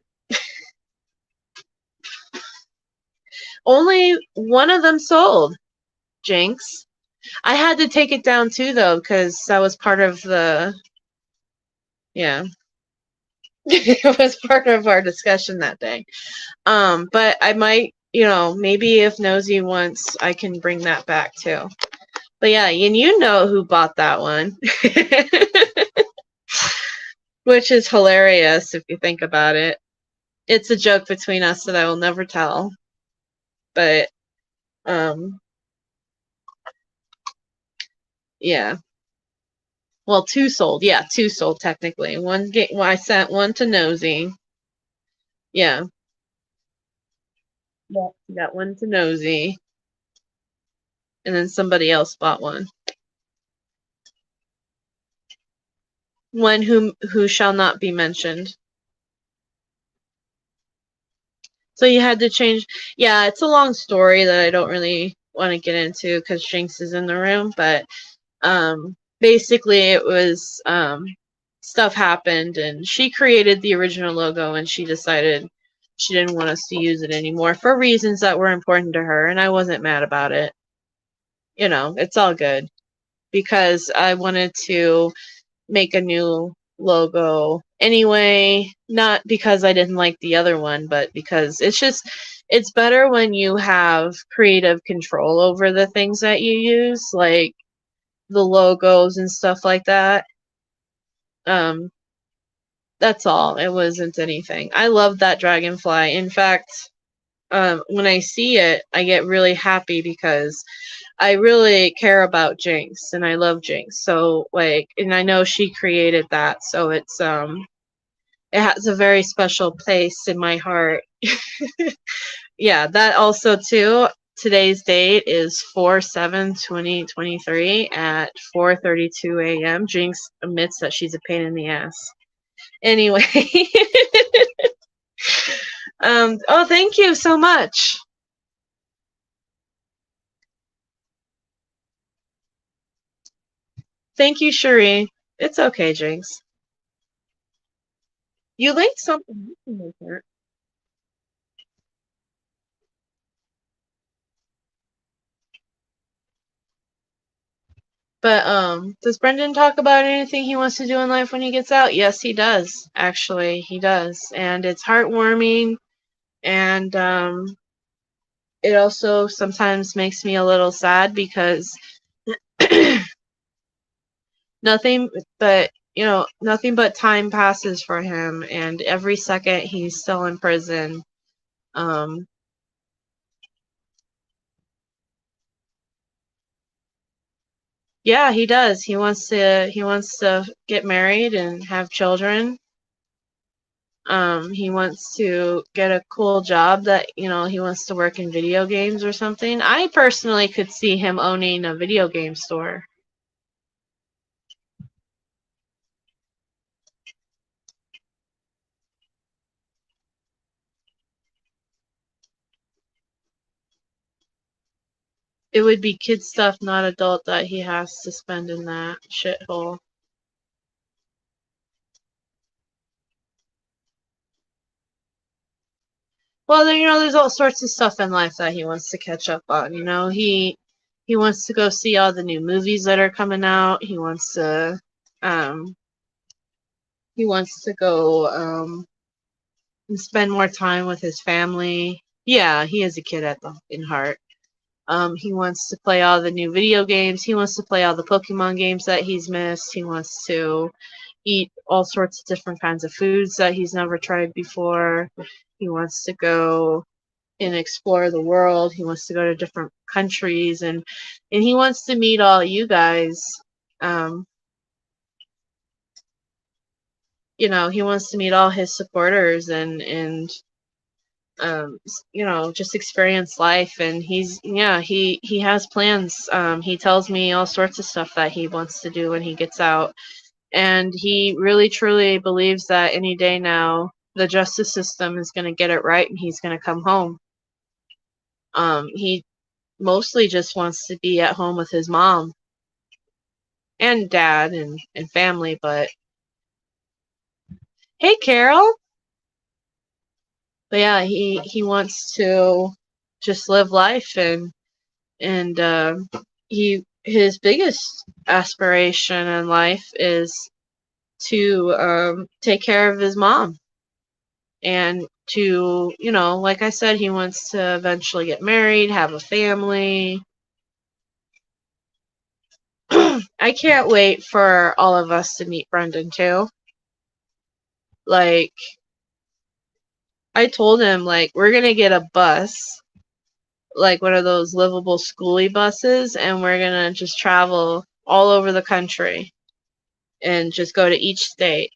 [SPEAKER 2] Only one of them sold, Jinx. I had to take it down too, though, because that was part of the... Yeah. It was part of our discussion that day. But I might, maybe if Nosy wants, I can bring that back too. But yeah, and you know who bought that one. Which is hilarious if you think about it. It's a joke between us that I will never tell. But, yeah. Well, 2 sold. Yeah, 2 sold technically. I sent one to Nosy. Yeah. Yeah, got one to Nosy. And then somebody else bought one. One who shall not be mentioned. So you had to change. Yeah, it's a long story that I don't really want to get into because Jinx is in the room. But basically, it was stuff happened, and she created the original logo, and she decided she didn't want us to use it anymore for reasons that were important to her, and I wasn't mad about it. It's all good because I wanted to make a new logo anyway, not because I didn't like the other one, but because it's better when you have creative control over the things that you use, like the logos and stuff like that. That's all. It wasn't anything. I love that dragonfly. In fact, when I see it, I get really happy because I really care about Jinx and I love Jinx. So and I know she created that, so it has a very special place in my heart. Yeah, that also too. Today's date is 4/7/2023 at 4:32 a.m. Jinx admits that she's a pain in the ass. Anyway. Oh, thank you so much. Thank you, Cherie. It's okay, Jinx. You linked something. But does Brendan talk about anything he wants to do in life when he gets out? Yes, he does. Actually, he does, and it's heartwarming, and it also sometimes makes me a little sad because nothing but time passes for him, and every second he's still in prison. Yeah, he does. He wants to get married and have children. He wants to get a cool job that, you know, he wants to work in video games or something. I personally could see him owning a video game store. It would be kid stuff, not adult, that he has to spend in that shithole. Well, you know, there's all sorts of stuff in life that he wants to catch up on. You know, he wants to go see all the new movies that are coming out. Um, he wants to go and spend more time with his family. Yeah, he is a kid in heart. He wants to play all the new video games. He wants to play all the Pokemon games that he's missed. He wants to eat all sorts of different kinds of foods that he's never tried before. He wants to go and explore the world. He wants to go to different countries, and he wants to meet all you guys. Um, you know, he wants to meet all his supporters and you know, just experience life. And he has plans. He tells me all sorts of stuff that he wants to do when he gets out, and he really truly believes that any day now the justice system is going to get it right and he's going to come home. He mostly just wants to be at home with his mom and dad and family. But hey, Carol. But yeah, he wants to just live life, and his biggest aspiration in life is to take care of his mom, and to, you know, like I said, he wants to eventually get married, have a family. I can't wait for all of us to meet Brendan too. Like, I told him, like, we're gonna get a bus, like one of those livable schoolie buses, and we're gonna just travel all over the country and just go to each state.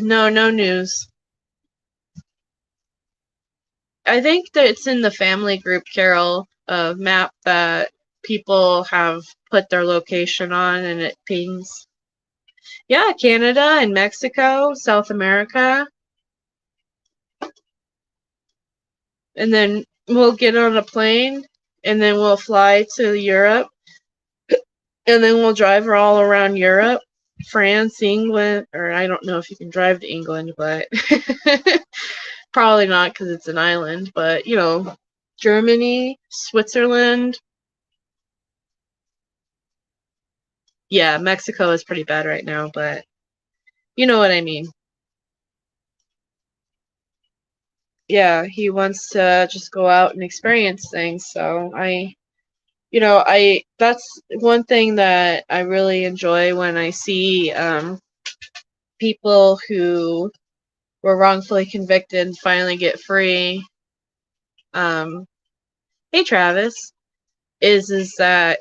[SPEAKER 2] No news. I think that it's in the family group, Carol, map that people have put their location on, and it pings. Yeah, Canada and Mexico, South America. And then we'll get on a plane, and then we'll fly to Europe, and then we'll drive all around Europe, France, England, or I don't know if you can drive to England, but probably not because it's an island, but you know, Germany, Switzerland. Yeah, Mexico is pretty bad right now, but you know what I mean. Yeah, he wants to just go out and experience things. So that's one thing that I really enjoy when I see people who were wrongfully convicted finally get free. Hey Travis, is that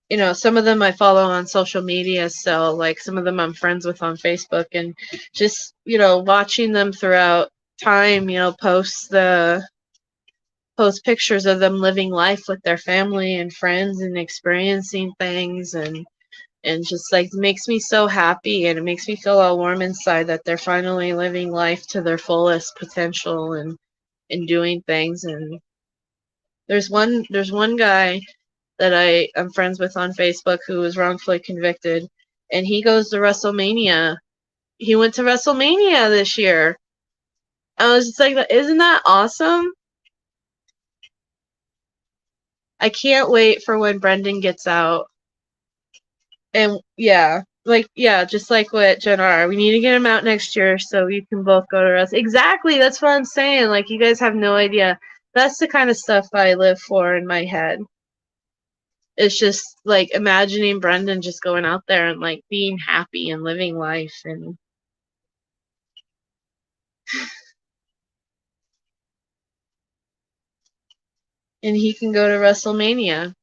[SPEAKER 2] you know, some of them I follow on social media, so like some of them I'm friends with on Facebook, and just, you know, watching them throughout time, you know, post pictures of them living life with their family and friends and experiencing things, and just like makes me so happy, and it makes me feel all warm inside that they're finally living life to their fullest potential and doing things. And there's one guy that I'm friends with on Facebook who was wrongfully convicted, and he goes to WrestleMania. He went to WrestleMania this year. I was just like, isn't that awesome? I can't wait for when Brendan gets out. And yeah, just like what Jen R. We need to get him out next year so we can both go to wrestling. Exactly, that's what I'm saying. Like, you guys have no idea. That's the kind of stuff I live for in my head. It's just like imagining Brendan just going out there and like being happy and living life, and he can go to WrestleMania.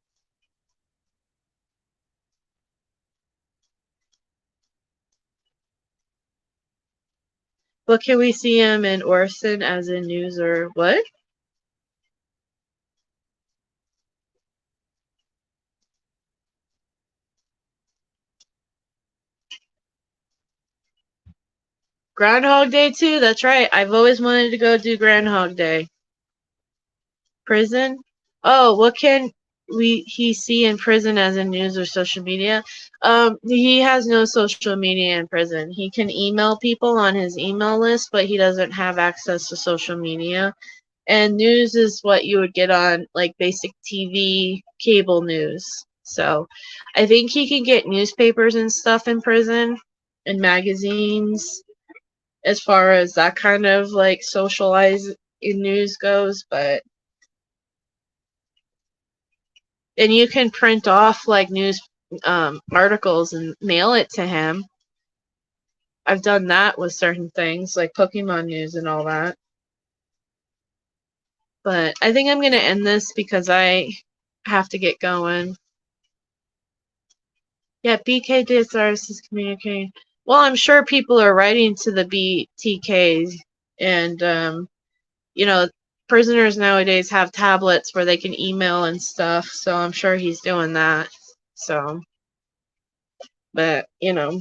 [SPEAKER 2] What can we see him in Orson as in news or what? Groundhog Day too? That's right. I've always wanted to go do Groundhog Day. Prison? Oh, what can he see in prison as in news or social media? He has no social media in prison. He can email people on his email list, but he doesn't have access to social media. And news is what you would get on like basic TV, cable news. So I think he can get newspapers and stuff in prison and magazines as far as that kind of like socialized news goes, but and you can print off like news articles and mail it to him. I've done that with certain things like Pokemon news and all that. But I think I'm going to end this because I have to get going. Yeah, BK DSRS is communicating. Well, I'm sure people are writing to the BTKs and, you know, prisoners nowadays have tablets where they can email and stuff, so I'm sure he's doing that. So, but, you know,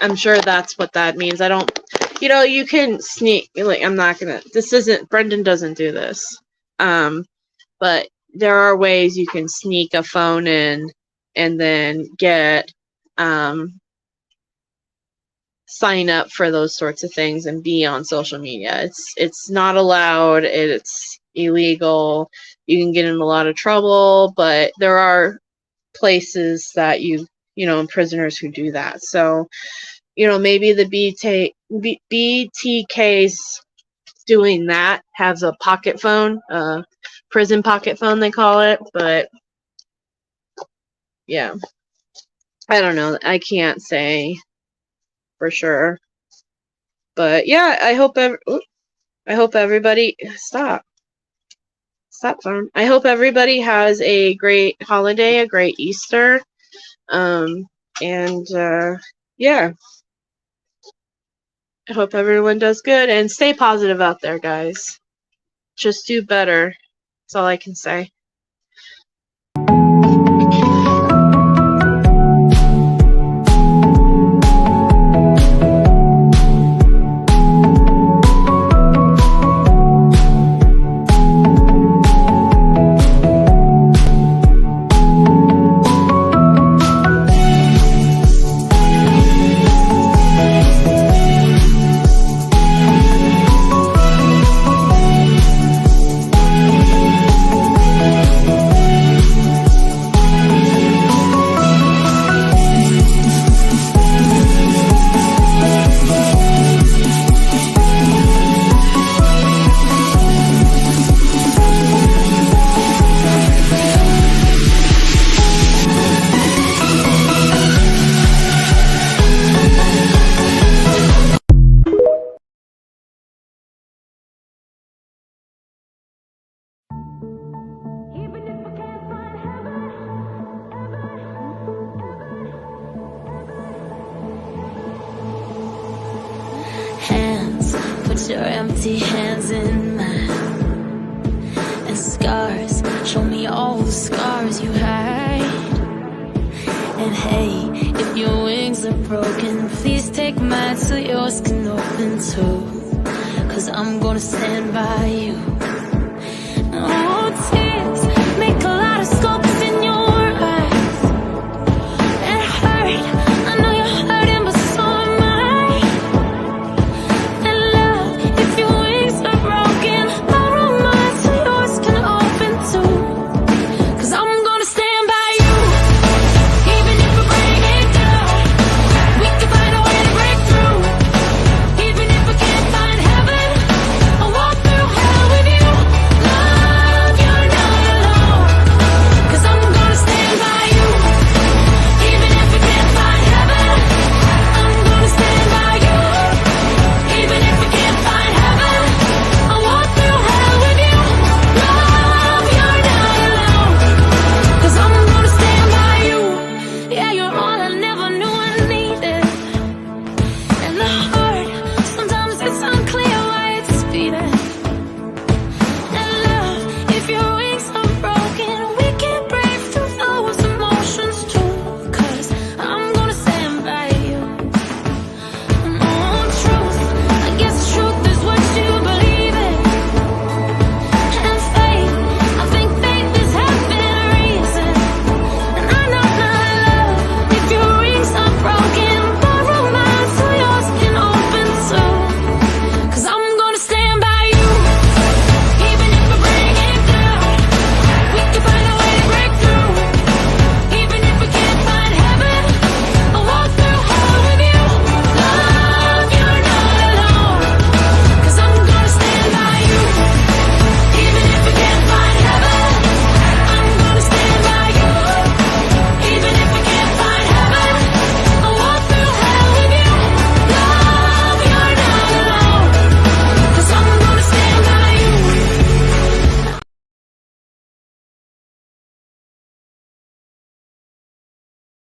[SPEAKER 2] I'm sure that's what that means. I don't, you know, you can sneak, like, I'm not gonna, this isn't, Brendan doesn't do this. But there are ways you can sneak a phone in and then get, sign up for those sorts of things and be on social media. It's not allowed. It's illegal. You can get in a lot of trouble, but there are places that you know, prisoners who do that. So, you know, maybe the BTKs doing that has a pocket phone, prison pocket phone they call it, but yeah, I don't know. I can't say for sure, but yeah, I hope everybody stop phone. I hope everybody has a great holiday, a great Easter, and yeah, I hope everyone does good and stay positive out there, guys. Just do better. That's all I can say.
[SPEAKER 3] Put your empty hands in mine, and scars, show me all the scars you hide. And hey, if your wings are broken, please take mine so yours can open too. 'Cause I'm gonna stand by you.